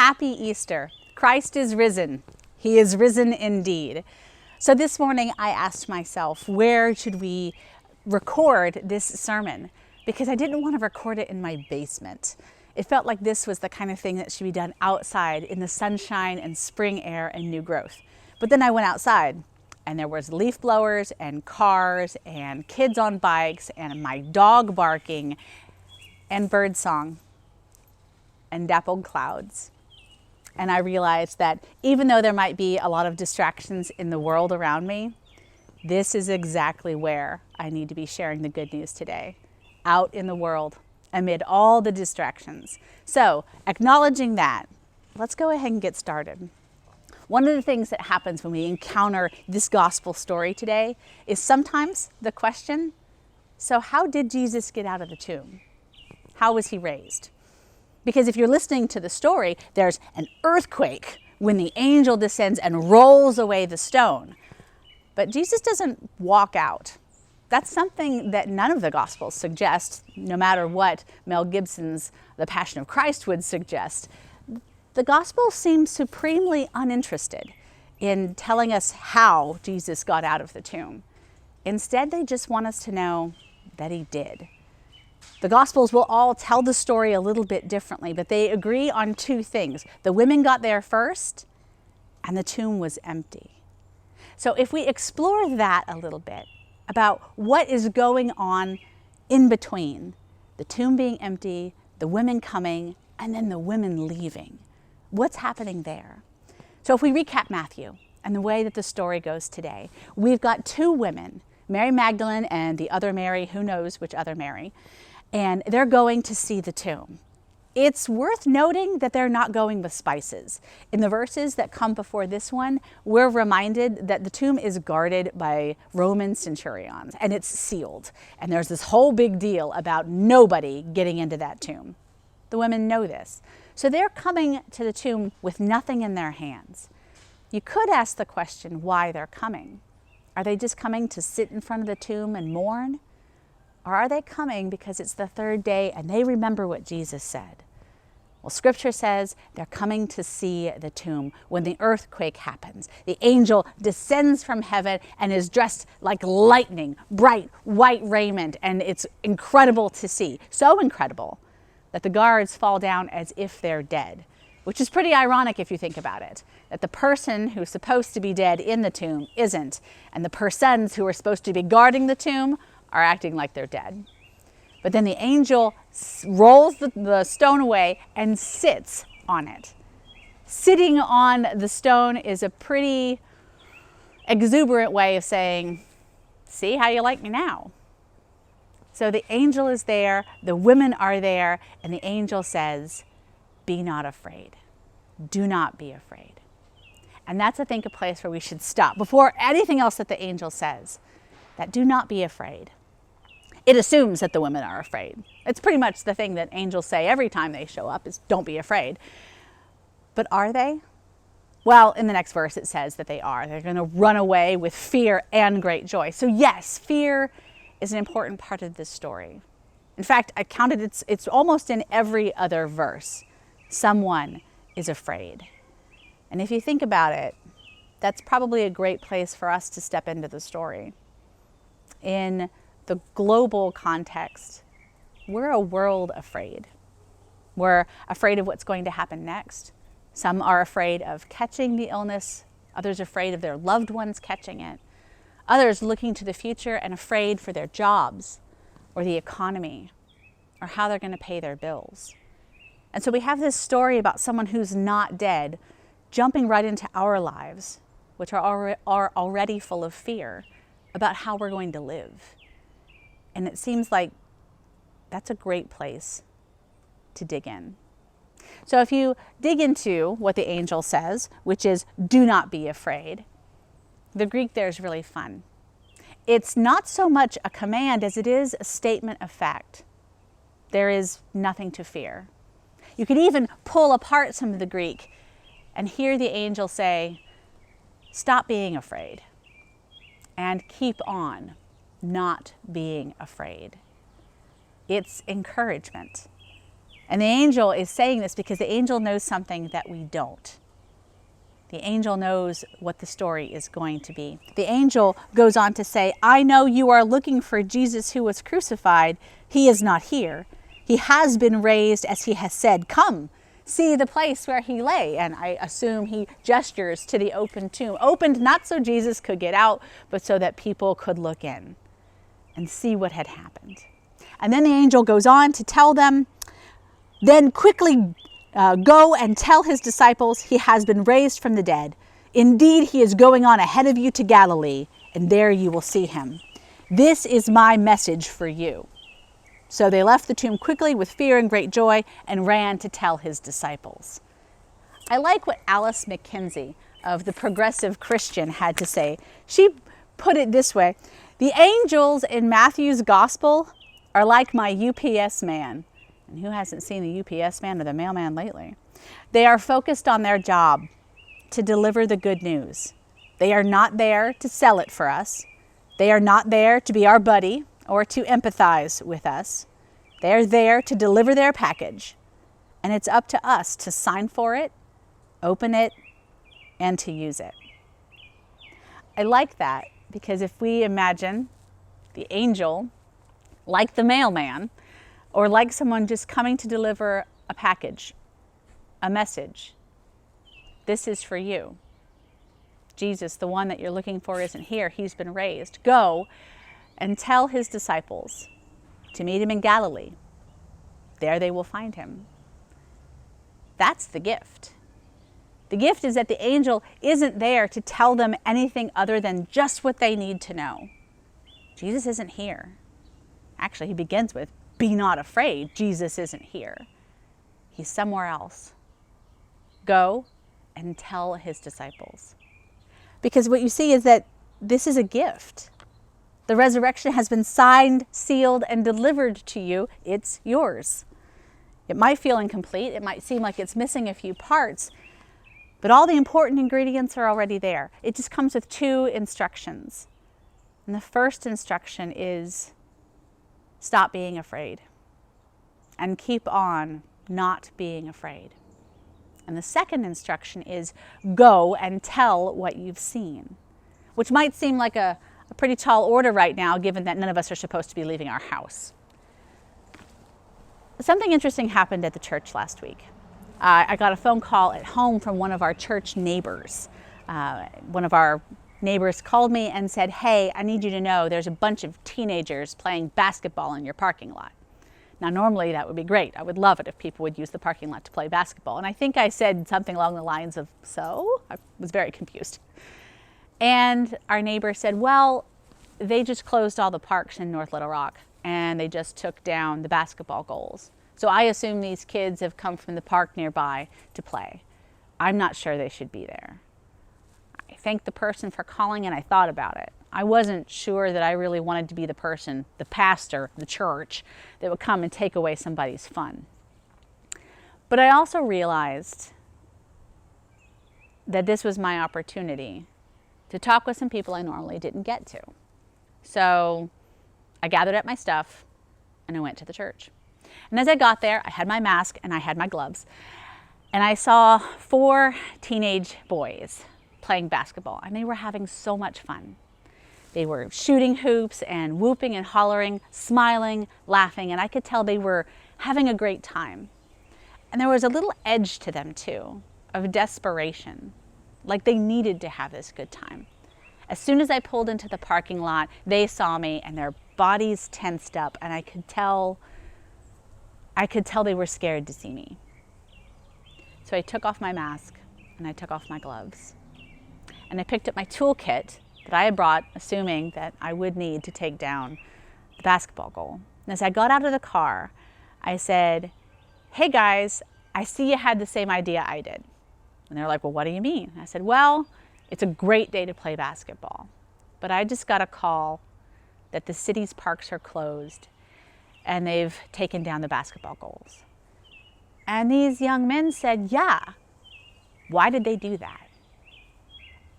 Happy Easter. Christ is risen. He is risen indeed. So this morning I asked myself, where should we record this sermon? Because I didn't want to record it in my basement. It felt like this was the kind of thing that should be done outside in the sunshine and spring air and new growth. But then I went outside and there was leaf blowers and cars and kids on bikes and my dog barking and bird song and dappled clouds. And I realized that even though there might be a lot of distractions in the world around me, this is exactly where I need to be sharing the good news today, out in the world, amid all the distractions. So, acknowledging that, let's go ahead and get started. One of the things that happens when we encounter this gospel story today is sometimes the question, so how did Jesus get out of the tomb? How was he raised? Because if you're listening to the story, there's an earthquake when the angel descends and rolls away the stone. But Jesus doesn't walk out. That's something that none of the Gospels suggest, no matter what Mel Gibson's The Passion of Christ would suggest. The Gospel seems supremely uninterested in telling us how Jesus got out of the tomb. Instead, they just want us to know that he did. The Gospels will all tell the story a little bit differently, but they agree on two things. The women got there first, and the tomb was empty. So if we explore that a little bit, about what is going on in between, the tomb being empty, the women coming, and then the women leaving, what's happening there? So if we recap Matthew and the way that the story goes today, we've got two women, Mary Magdalene and the other Mary, who knows which other Mary, and they're going to see the tomb. It's worth noting that they're not going with spices. In the verses that come before this one, we're reminded that the tomb is guarded by Roman centurions and it's sealed. And there's this whole big deal about nobody getting into that tomb. The women know this. So they're coming to the tomb with nothing in their hands. You could ask the question why they're coming. Are they just coming to sit in front of the tomb and mourn? Or are they coming because it's the third day and they remember what Jesus said? Well, Scripture says they're coming to see the tomb when the earthquake happens. The angel descends from heaven and is dressed like lightning, bright white raiment, and it's incredible to see. So incredible that the guards fall down as if they're dead, which is pretty ironic if you think about it, that the person who's supposed to be dead in the tomb isn't, and the persons who are supposed to be guarding the tomb are acting like they're dead. But then the angel rolls the stone away and sits on it. Sitting on the stone is a pretty exuberant way of saying, see how you like me now. So the angel is there, the women are there, and the angel says, be not afraid. Do not be afraid. And that's, I think, a place where we should stop before anything else that the angel says, that do not be afraid. It assumes that the women are afraid. It's pretty much the thing that angels say every time they show up is don't be afraid. But are they? Well, in the next verse it says that they are. They're going to run away with fear and great joy. So yes, fear is an important part of this story. In fact, I counted it's almost in every other verse. Someone is afraid. And if you think about it, that's probably a great place for us to step into the story. In the global context, we're a world afraid. We're afraid of what's going to happen next. Some are afraid of catching the illness, others afraid of their loved ones catching it, others looking to the future and afraid for their jobs or the economy or how they're going to pay their bills. And so we have this story about someone who's not dead jumping right into our lives, which are already full of fear about how we're going to live. And it seems like that's a great place to dig in. So if you dig into what the angel says, which is do not be afraid, the Greek there is really fun. It's not so much a command as it is a statement of fact. There is nothing to fear. You could even pull apart some of the Greek and hear the angel say, stop being afraid and keep on not being afraid. It's encouragement. And the angel is saying this because the angel knows something that we don't. The angel knows what the story is going to be. The angel goes on to say, I know you are looking for Jesus who was crucified. He is not here. He has been raised as he has said. Come, see the place where he lay. And I assume he gestures to the open tomb. Opened not so Jesus could get out, but so that people could look in and see what had happened. And then the angel goes on to tell them, then quickly go and tell his disciples he has been raised from the dead. Indeed, he is going on ahead of you to Galilee, and there you will see him. This is my message for you. So they left the tomb quickly with fear and great joy and ran to tell his disciples. I like what Alice McKenzie of the Progressive Christian had to say. She put it this way: the angels in Matthew's gospel are like my UPS man. And who hasn't seen the UPS man or the mailman lately? They are focused on their job to deliver the good news. They are not there to sell it for us. They are not there to be our buddy or to empathize with us. They are there to deliver their package. And it's up to us to sign for it, open it, and to use it. I like that because if we imagine the angel like the mailman, or like someone just coming to deliver a package, a message. This is for you. Jesus, the one that you're looking for, isn't here. He's been raised. Go and tell his disciples to meet him in Galilee. There they will find him. That's the gift. The gift is that the angel isn't there to tell them anything other than just what they need to know. Jesus isn't here. Actually, he begins with, be not afraid, Jesus isn't here. He's somewhere else. Go and tell his disciples. Because what you see is that this is a gift. The resurrection has been signed, sealed, and delivered to you. It's yours. It might feel incomplete. It might seem like it's missing a few parts, but all the important ingredients are already there. It just comes with 2 instructions. And the first instruction is, stop being afraid and keep on not being afraid. And the second instruction is go and tell what you've seen, which might seem like a pretty tall order right now, given that none of us are supposed to be leaving our house. Something interesting happened at the church last week. I got a phone call at home from one of our church neighbors. One of our neighbors called me and said, hey, I need you to know there's a bunch of teenagers playing basketball in your parking lot. Now, normally that would be great. I would love it if people would use the parking lot to play basketball. And I think I said something along the lines of, so? I was very confused. And our neighbor said, well, they just closed all the parks in North Little Rock and they just took down the basketball goals. So I assume these kids have come from the park nearby to play. I'm not sure they should be there. I thanked the person for calling and I thought about it. I wasn't sure that I really wanted to be the person, the pastor, the church, that would come and take away somebody's fun. But I also realized that this was my opportunity to talk with some people I normally didn't get to. So I gathered up my stuff and I went to the church. And as I got there, I had my mask and I had my gloves. And I saw 4 teenage boys playing basketball, and they were having so much fun. They were shooting hoops and whooping and hollering, smiling, laughing, and I could tell they were having a great time. And there was a little edge to them too, of desperation, like they needed to have this good time. As soon as I pulled into the parking lot, they saw me and their bodies tensed up, and I could tell they were scared to see me. So I took off my mask and I took off my gloves. And I picked up my toolkit that I had brought, assuming that I would need to take down the basketball goal. And as I got out of the car, I said, hey guys, I see you had the same idea I did. And they're like, well, what do you mean? I said, well, it's a great day to play basketball, but I just got a call that the city's parks are closed and they've taken down the basketball goals. And these young men said, yeah, why did they do that?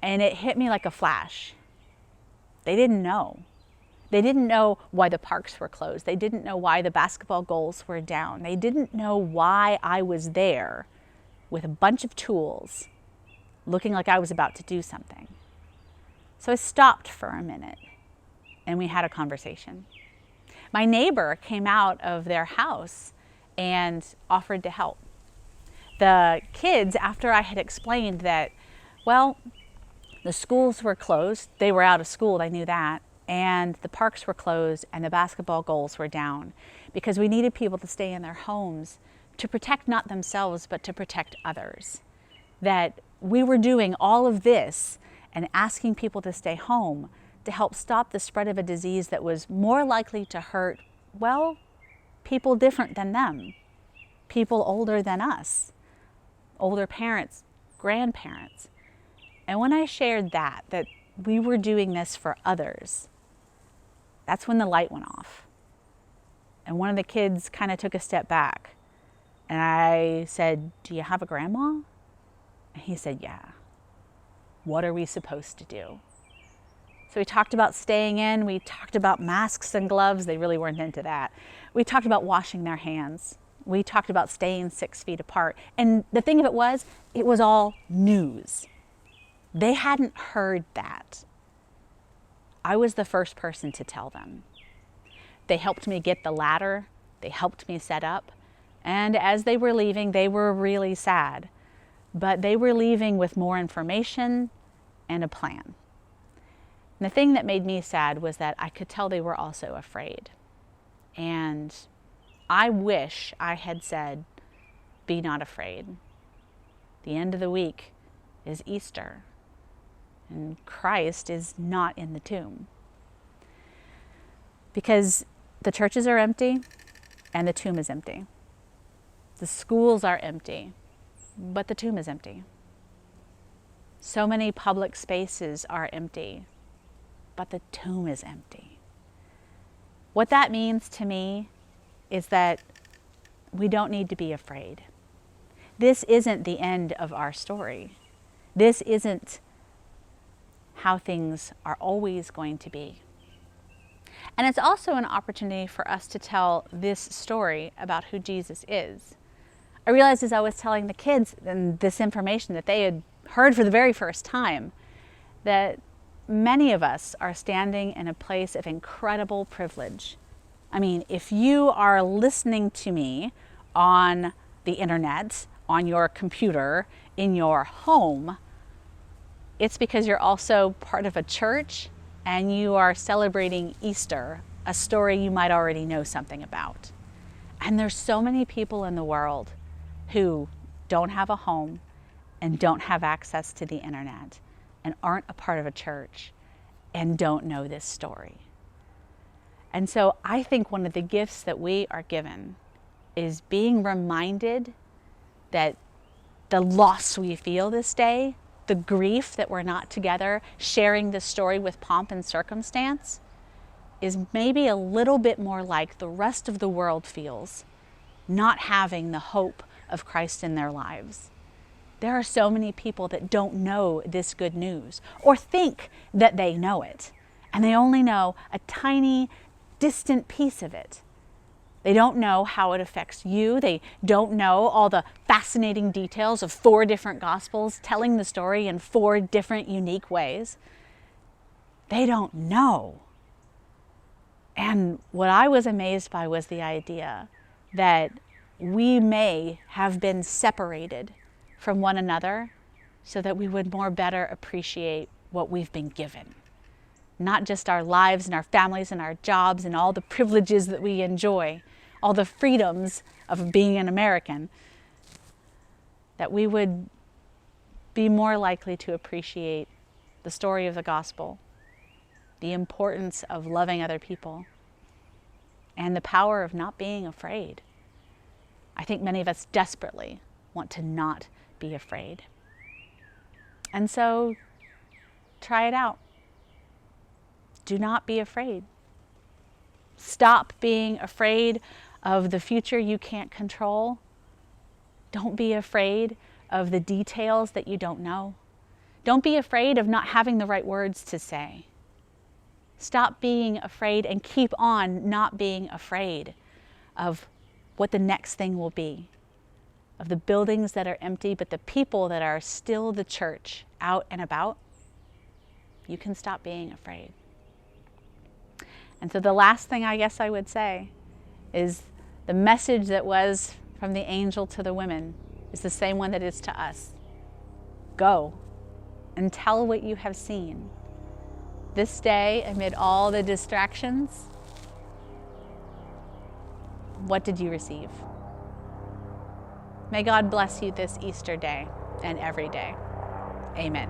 And it hit me like a flash. They didn't know. They didn't know why the parks were closed. They didn't know why the basketball goals were down. They didn't know why I was there with a bunch of tools, looking like I was about to do something. So I stopped for a minute and we had a conversation. My neighbor came out of their house and offered to help. The kids, after I had explained that, well, the schools were closed, they were out of school, I knew that, and the parks were closed and the basketball goals were down because we needed people to stay in their homes to protect not themselves but to protect others. That we were doing all of this and asking people to stay home to help stop the spread of a disease that was more likely to hurt, well, people different than them, people older than us, older parents, grandparents. And when I shared that we were doing this for others, that's when the light went off. And one of the kids kind of took a step back. And I said, "Do you have a grandma?" And he said, "Yeah." "What are we supposed to do?" So we talked about staying in. We talked about masks and gloves. They really weren't into that. We talked about washing their hands. We talked about staying 6 feet apart. And the thing of it was all news. They hadn't heard that. I was the first person to tell them. They helped me get the ladder. They helped me set up. And as they were leaving, they were really sad. But they were leaving with more information and a plan. And the thing that made me sad was that I could tell they were also afraid. And I wish I had said, "Be not afraid. The end of the week is Easter. And Christ is not in the tomb." Because the churches are empty and the tomb is empty. The schools are empty, but the tomb is empty. So many public spaces are empty, but the tomb is empty. What that means to me is that we don't need to be afraid. This isn't the end of our story. This isn't how things are always going to be. And it's also an opportunity for us to tell this story about who Jesus is. I realized as I was telling the kids and this information that they had heard for the very first time, that many of us are standing in a place of incredible privilege. I mean, if you are listening to me on the internet, on your computer, in your home, it's because you're also part of a church and you are celebrating Easter, a story you might already know something about. And there's so many people in the world who don't have a home and don't have access to the internet and aren't a part of a church and don't know this story. And so I think one of the gifts that we are given is being reminded that the loss we feel this day, the grief that we're not together, sharing this story with pomp and circumstance, is maybe a little bit more like the rest of the world feels, not having the hope of Christ in their lives. There are so many people that don't know this good news or think that they know it, and they only know a tiny, distant piece of it. They don't know how it affects you. They don't know all the fascinating details of 4 different gospels telling the story in 4 different unique ways. They don't know. And what I was amazed by was the idea that we may have been separated from one another so that we would more better appreciate what we've been given. Not just our lives and our families and our jobs and all the privileges that we enjoy, all the freedoms of being an American, that we would be more likely to appreciate the story of the gospel, the importance of loving other people, and the power of not being afraid. I think many of us desperately want to not be afraid. And so, try it out. Do not be afraid. Stop being afraid of the future you can't control. Don't be afraid of the details that you don't know. Don't be afraid of not having the right words to say. Stop being afraid and keep on not being afraid of what the next thing will be, of the buildings that are empty, but the people that are still the church out and about. You can stop being afraid. And so the last thing I guess I would say is the message that was from the angel to the women is the same one that is to us. Go and tell what you have seen. This day, amid all the distractions, what did you receive? May God bless you this Easter day and every day. Amen.